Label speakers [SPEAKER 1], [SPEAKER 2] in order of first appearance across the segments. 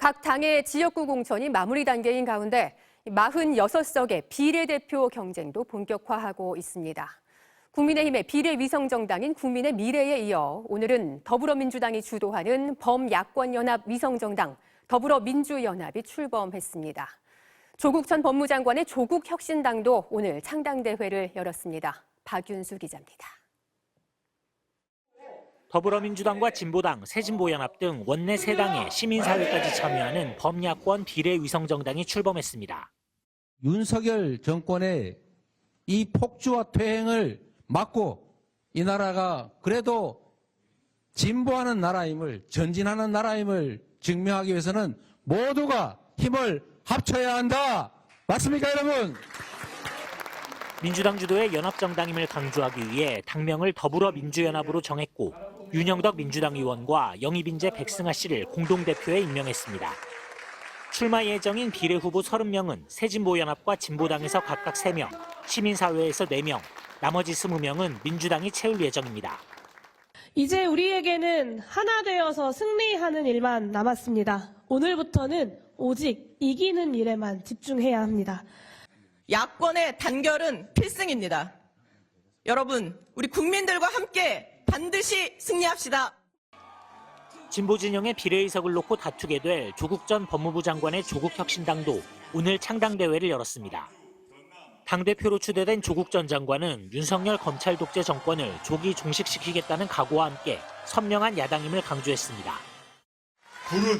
[SPEAKER 1] 각 당의 지역구 공천이 마무리 단계인 가운데 46석의 비례대표 경쟁도 본격화하고 있습니다. 국민의힘의 비례위성정당인 국민의 미래에 이어 오늘은 더불어민주당이 주도하는 범야권연합 위성정당 더불어민주연합이 출범했습니다. 조국 전 법무장관의 조국혁신당도 오늘 창당대회를 열었습니다. 박윤수 기자입니다.
[SPEAKER 2] 더불어민주당과 진보당, 새진보연합 등 원내 3당의 시민사회까지 참여하는 범야권 비례위성정당이 출범했습니다.
[SPEAKER 3] 윤석열 정권의 이 폭주와 퇴행을 막고 이 나라가 그래도 진보하는 나라임을, 전진하는 나라임을 증명하기 위해서는 모두가 힘을 합쳐야 한다. 맞습니까, 여러분?
[SPEAKER 2] 민주당 주도의 연합정당임을 강조하기 위해 당명을 더불어민주연합으로 정했고 윤영덕 민주당 의원과 영입인재 백승하 씨를 공동대표에 임명했습니다. 출마 예정인 비례후보 30명은 새진보연합과 진보당에서 각각 3명, 시민사회에서 4명, 나머지 20명은 민주당이 채울 예정입니다.
[SPEAKER 4] 이제 우리에게는 하나 되어서 승리하는 일만 남았습니다. 오늘부터는 오직 이기는 일에만 집중해야 합니다.
[SPEAKER 5] 야권의 단결은 필승입니다. 여러분, 우리 국민들과 함께 반드시 승리합시다.
[SPEAKER 2] 진보 진영의 비례의석을 놓고 다투게 될 조국 전 법무부 장관의 조국혁신당도 오늘 창당대회를 열었습니다. 당대표로 추대된 조국 전 장관은 윤석열 검찰 독재 정권을 조기 종식시키겠다는 각오와 함께 선명한 야당임을 강조했습니다.
[SPEAKER 6] 불은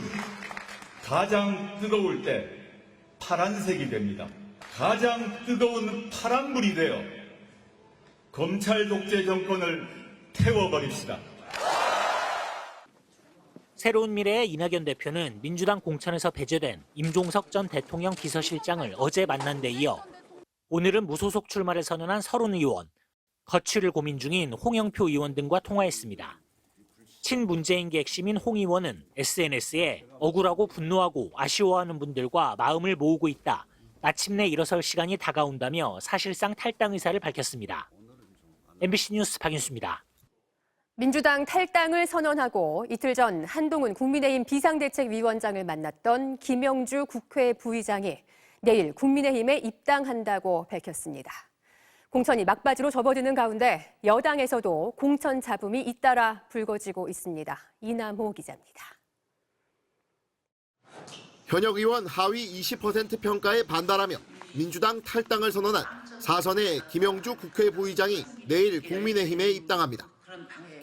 [SPEAKER 6] 가장 뜨거울 때 파란색이 됩니다. 가장 뜨거운 파란불이 되어 검찰 독재 정권을 태워버립시다.
[SPEAKER 2] 새로운 미래의 이낙연 대표는 민주당 공천에서 배제된 임종석 전 대통령 비서실장을 어제 만난 데 이어 오늘은 무소속 출마를 선언한 서른 의원, 거취를 고민 중인 홍영표 의원 등과 통화했습니다. 친문재인계 핵심인 홍 의원은 SNS에 억울하고 분노하고 아쉬워하는 분들과 마음을 모으고 있다. 마침내 일어설 시간이 다가온다며 사실상 탈당 의사를 밝혔습니다. MBC 뉴스 박윤수입니다.
[SPEAKER 1] 민주당 탈당을 선언하고 이틀 전 한동훈 국민의힘 비상대책위원장을 만났던 김영주 국회 부의장이 내일 국민의힘에 입당한다고 밝혔습니다. 공천이 막바지로 접어드는 가운데 여당에서도 공천 잡음이 잇따라 불거지고 있습니다. 이남호 기자입니다.
[SPEAKER 7] 현역 의원 하위 20% 평가에 반발하며 민주당 탈당을 선언한 4선의 김영주 국회 부의장이 내일 국민의힘에 입당합니다.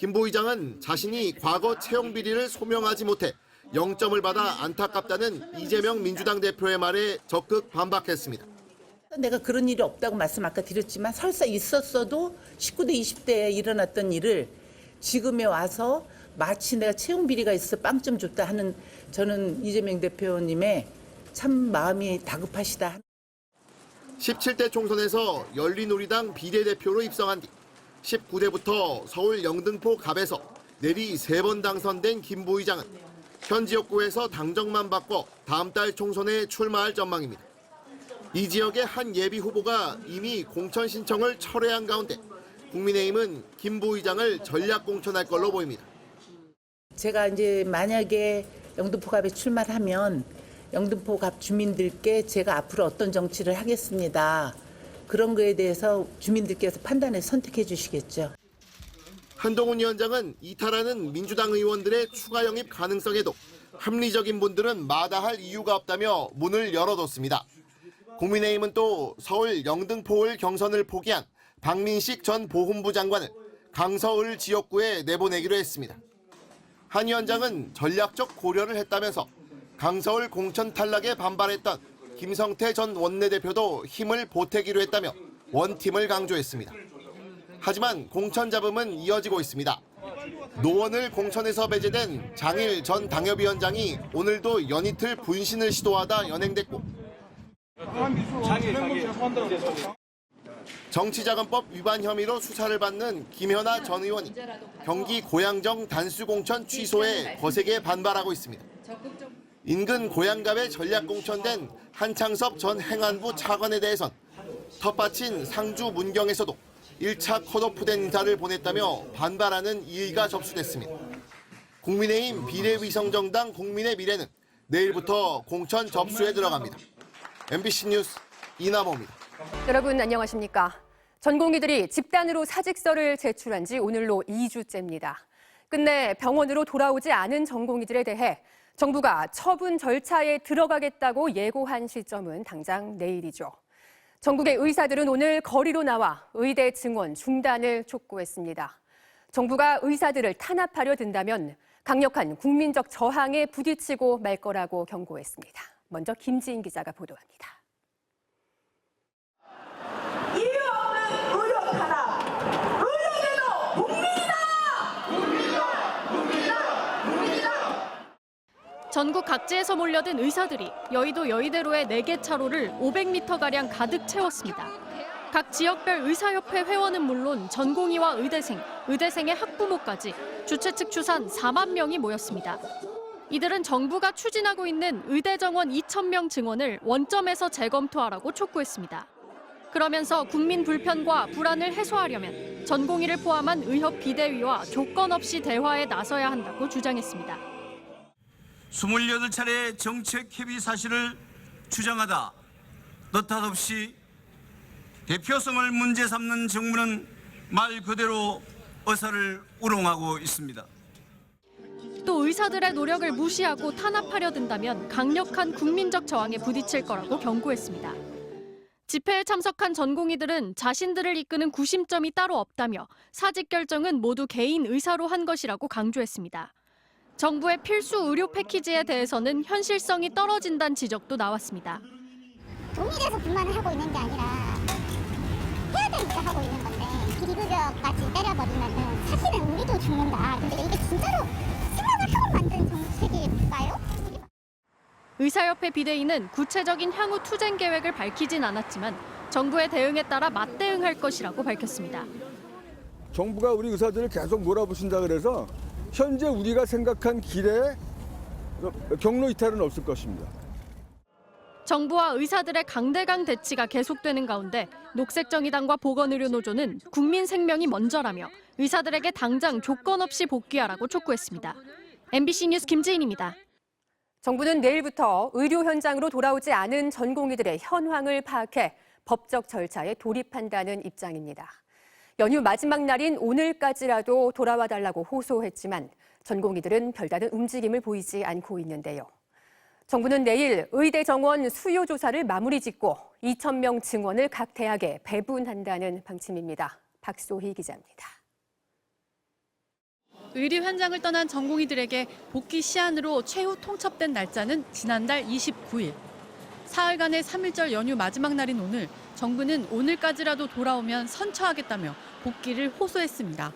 [SPEAKER 7] 김 부의장은 자신이 과거 채용 비리를 소명하지 못해 0점을 받아 안타깝다는 이재명 민주당 대표의 말에 적극 반박했습니다.
[SPEAKER 8] 내가 그런 일이 없다고 말씀 아까 드렸지만 설사 있었어도 19대 20대에 일어났던 일을 지금에 와서 마치 내가 채용 비리가 있어서 빵점 줬다 하는 저는 이재명 대표님의 참 마음이 다급하시다.
[SPEAKER 7] 17대 총선에서 열린우리당 비례대표로 입성한 뒤 19대부터 서울 영등포 갑에서 내리 3번 당선된 김 부의장은 현 지역구에서 당적만 바꿔 다음 달 총선에 출마할 전망입니다. 이 지역의 한 예비 후보가 이미 공천 신청을 철회한 가운데 국민의힘은 김 부의장을 전략 공천할 걸로 보입니다.
[SPEAKER 8] 제가 이제 만약에 영등포갑에 출마를 하면 영등포갑 주민들께 제가 앞으로 어떤 정치를 하겠습니다. 그런 거에 대해서 주민들께서 판단해서 선택해 주시겠죠.
[SPEAKER 7] 한동훈 위원장은 이탈하는 민주당 의원들의 추가 영입 가능성에도 합리적인 분들은 마다할 이유가 없다며 문을 열어뒀습니다. 국민의힘은 또 서울 영등포을 경선을 포기한 박민식 전 보훈부 장관을 강서을 지역구에 내보내기로 했습니다. 한 위원장은 전략적 고려를 했다면서 강서을 공천 탈락에 반발했던 김성태 전 원내대표도 힘을 보태기로 했다며 원팀을 강조했습니다. 하지만 공천 잡음은 이어지고 있습니다. 노원을 공천에서 배제된 장일 전 당협위원장이 오늘도 연이틀 분신을 시도하다 연행됐고 정치자금법 위반 혐의로 수사를 받는 김현아 전 의원이 경기 고양정 단수공천 취소에 거세게 반발하고 있습니다. 인근 고양갑에 전략 공천된 한창섭 전 행안부 차관에 대해선 텃밭인 상주 문경에서도 1차 컷오프된 인사를 보냈다며 반발하는 이의가 접수됐습니다. 국민의힘 비례위성정당 국민의 미래는 내일부터 공천 접수에 들어갑니다. MBC 뉴스 이남호입니다.
[SPEAKER 1] 여러분 안녕하십니까? 전공의들이 집단으로 사직서를 제출한 지 오늘로 2주째입니다. 끝내 병원으로 돌아오지 않은 전공의들에 대해 정부가 처분 절차에 들어가겠다고 예고한 시점은 당장 내일이죠. 전국의 의사들은 오늘 거리로 나와 의대 증원 중단을 촉구했습니다. 정부가 의사들을 탄압하려 든다면 강력한 국민적 저항에 부딪히고 말 거라고 경고했습니다. 먼저 김지인 기자가 보도합니다.
[SPEAKER 9] 이유 없는 의료 탄압, 의료계도 국민이다!
[SPEAKER 10] 전국 각지에서 몰려든 의사들이 여의도 여의대로의 4개 차로를 500m가량 가득 채웠습니다. 각 지역별 의사협회 회원은 물론 전공의와 의대생의 학부모까지 주최 측 추산 4만 명이 모였습니다. 이들은 정부가 추진하고 있는 의대 정원 2,000명 증원을 원점에서 재검토하라고 촉구했습니다. 그러면서 국민 불편과 불안을 해소하려면 전공의를 포함한 의협 비대위와 조건 없이 대화에 나서야 한다고 주장했습니다.
[SPEAKER 11] 28차례 정책 협의 사실을 주장하다 느닷없이 대표성을 문제 삼는 정부는 말 그대로 의사를 우롱하고 있습니다.
[SPEAKER 10] 또 의사들의 노력을 무시하고 탄압하려 든다면 강력한 국민적 저항에 부딪힐 거라고 경고했습니다. 집회에 참석한 전공의들은 자신들을 이끄는 구심점이 따로 없다며 사직 결정은 모두 개인 의사로 한 것이라고 강조했습니다. 정부의 필수 의료 패키지에 대해서는 현실성이 떨어진다는 지적도 나왔습니다.
[SPEAKER 12] 돈이 돼서 불만을 하고 있는 게 아니라 해야 되니까 하고 있는 건데 비리부적까지 때려버리면 사실은 우리도 죽는다. 근데 이게 진짜로 생각을 하고 만든 정책일까요?
[SPEAKER 10] 의사협회 비대위는 구체적인 향후 투쟁 계획을 밝히진 않았지만 정부의 대응에 따라 맞대응할 것이라고 밝혔습니다.
[SPEAKER 13] 정부가 우리 의사들을 계속 몰아붙인다 그래서 현재 우리가 생각한 길에 경로 이탈은 없을 것입니다.
[SPEAKER 10] 정부와 의사들의 강대강 대치가 계속되는 가운데 녹색정의당과 보건의료노조는 국민 생명이 먼저라며 의사들에게 당장 조건 없이 복귀하라고 촉구했습니다. MBC 뉴스 김지인입니다.
[SPEAKER 1] 정부는 내일부터 의료 현장으로 돌아오지 않은 전공의들의 현황을 파악해 법적 절차에 돌입한다는 입장입니다. 연휴 마지막 날인 오늘까지라도 돌아와 달라고 호소했지만 전공의들은 별다른 움직임을 보이지 않고 있는데요. 정부는 내일 의대 정원 수요 조사를 마무리 짓고 2,000명 증원을 각 대학에 배분한다는 방침입니다. 박소희 기자입니다.
[SPEAKER 14] 의료 현장을 떠난 전공의들에게 복귀 시한으로 최후 통첩된 날짜는 지난달 29일. 사흘간의 3.1절 연휴 마지막 날인 오늘, 정부는 오늘까지라도 돌아오면 선처하겠다며 복귀를 호소했습니다.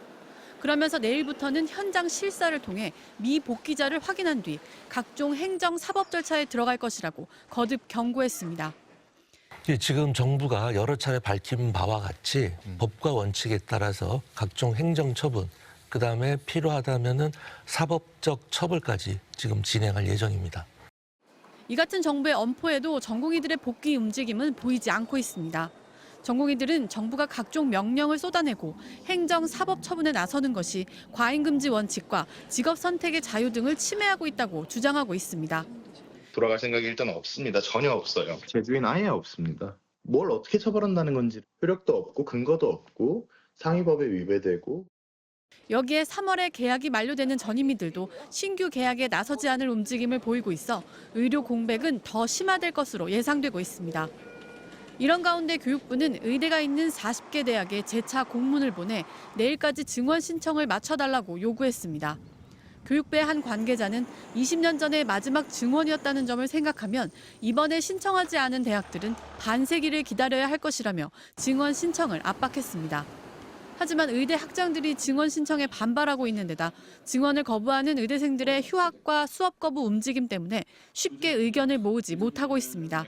[SPEAKER 14] 그러면서 내일부터는 현장 실사를 통해 미복귀자를 확인한 뒤 각종 행정 사법 절차에 들어갈 것이라고 거듭 경고했습니다.
[SPEAKER 15] 지금 정부가 여러 차례 밝힌 바와 같이 법과 원칙에 따라서 각종 행정 처분, 그다음에 필요하다면은 사법적 처벌까지 지금 진행할 예정입니다.
[SPEAKER 14] 이 같은 정부의 엄포에도 전공의들의 복귀 움직임은 보이지 않고 있습니다. 전공의들은 정부가 각종 명령을 쏟아내고 행정 사법 처분에 나서는 것이 과잉금지 원칙과 직업 선택의 자유 등을 침해하고 있다고 주장하고 있습니다.
[SPEAKER 16] 돌아갈 생각이 일단 없습니다. 전혀 없어요. 제주인 아예 없습니다. 뭘 어떻게 처벌한다는 건지 효력도 없고 근거도 없고 상위법에 위배되고.
[SPEAKER 14] 여기에 3월에 계약이 만료되는 전임의들도 신규 계약에 나서지 않을 움직임을 보이고 있어 의료 공백은 더 심화될 것으로 예상되고 있습니다. 이런 가운데 교육부는 의대가 있는 40개 대학에 재차 공문을 보내 내일까지 증원 신청을 맞춰달라고 요구했습니다. 교육부의 한 관계자는 20년 전에 마지막 증원이었다는 점을 생각하면 이번에 신청하지 않은 대학들은 반세기를 기다려야 할 것이라며 증원 신청을 압박했습니다. 하지만 의대 학장들이 증원 신청에 반발하고 있는 데다 증원을 거부하는 의대생들의 휴학과 수업 거부 움직임 때문에 쉽게 의견을 모으지 못하고 있습니다.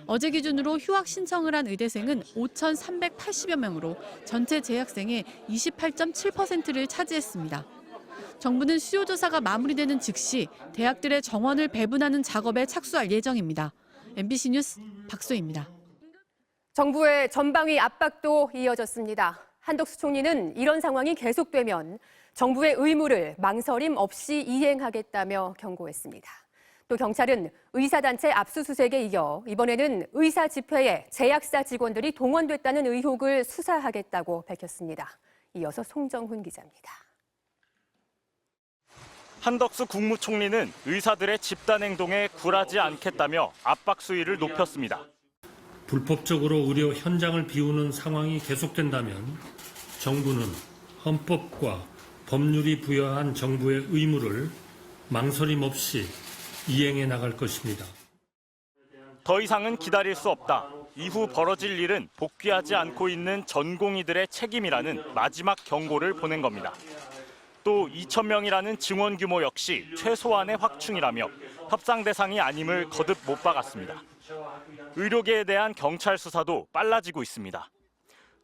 [SPEAKER 14] 어제 기준으로 휴학 신청을 한 의대생은 5,380여 명으로 전체 재학생의 28.7%를 차지했습니다. 정부는 수요조사가 마무리되는 즉시 대학들의 정원을 배분하는 작업에 착수할 예정입니다. MBC 뉴스 박소희입니다.
[SPEAKER 1] 정부의 전방위 압박도 이어졌습니다. 한덕수 총리는 이런 상황이 계속되면 정부의 의무를 망설임 없이 이행하겠다며 경고했습니다. 또 경찰은 의사단체 압수수색에 이어 이번에는 의사 집회에 제약사 직원들이 동원됐다는 의혹을 수사하겠다고 밝혔습니다. 이어서 송정훈 기자입니다.
[SPEAKER 17] 한덕수 국무총리는 의사들의 집단 행동에 굴하지 않겠다며 압박 수위를 높였습니다.
[SPEAKER 18] 불법적으로 의료 현장을 비우는 상황이 계속된다면 정부는 헌법과 법률이 부여한 정부의 의무를 망설임 없이 이행해 나갈 것입니다.
[SPEAKER 17] 더 이상은 기다릴 수 없다. 이후 벌어질 일은 복귀하지 않고 있는 전공의들의 책임이라는 마지막 경고를 보낸 겁니다. 또 2,000명이라는 증원 규모 역시 최소한의 확충이라며 협상 대상이 아님을 거듭 못 박았습니다. 의료계에 대한 경찰 수사도 빨라지고 있습니다.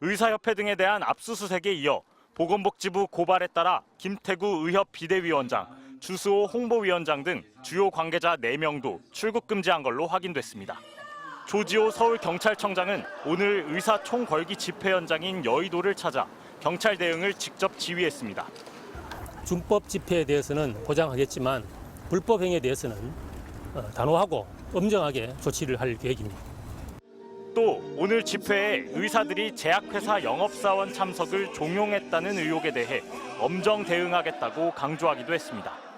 [SPEAKER 17] 의사협회 등에 대한 압수수색에 이어 보건복지부 고발에 따라 김태구 의협 비대위원장, 주수호 홍보위원장 등 주요 관계자 4명도 출국 금지한 걸로 확인됐습니다. 조지호 서울경찰청장은 오늘 의사 총궐기 집회 현장인 여의도를 찾아 경찰 대응을 직접 지휘했습니다.
[SPEAKER 19] 준법 집회에 대해서는 보장하겠지만 불법 행위에 대해서는 단호하고 엄정하게 조치를 할 계획입니다.
[SPEAKER 17] 또 오늘 집회에 의사들이 제약회사 영업사원 참석을 종용했다는 의혹에 대해 엄정 대응하겠다고 강조하기도 했습니다.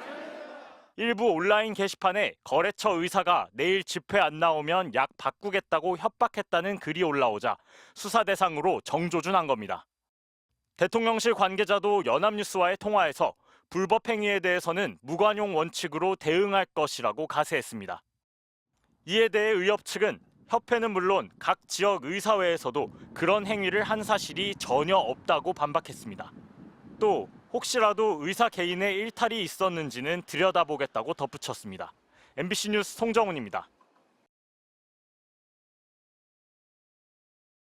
[SPEAKER 17] 일부 온라인 게시판에 거래처 의사가 내일 집회 안 나오면 약 바꾸겠다고 협박했다는 글이 올라오자 수사 대상으로 정조준한 겁니다. 대통령실 관계자도 연합뉴스와의 통화에서 불법 행위에 대해서는 무관용 원칙으로 대응할 것이라고 가세했습니다. 이에 대해 의협 측은 협회는 물론 각 지역 의사회에서도 그런 행위를 한 사실이 전혀 없다고 반박했습니다. 또 혹시라도 의사 개인의 일탈이 있었는지는 들여다보겠다고 덧붙였습니다. MBC 뉴스 송정훈입니다.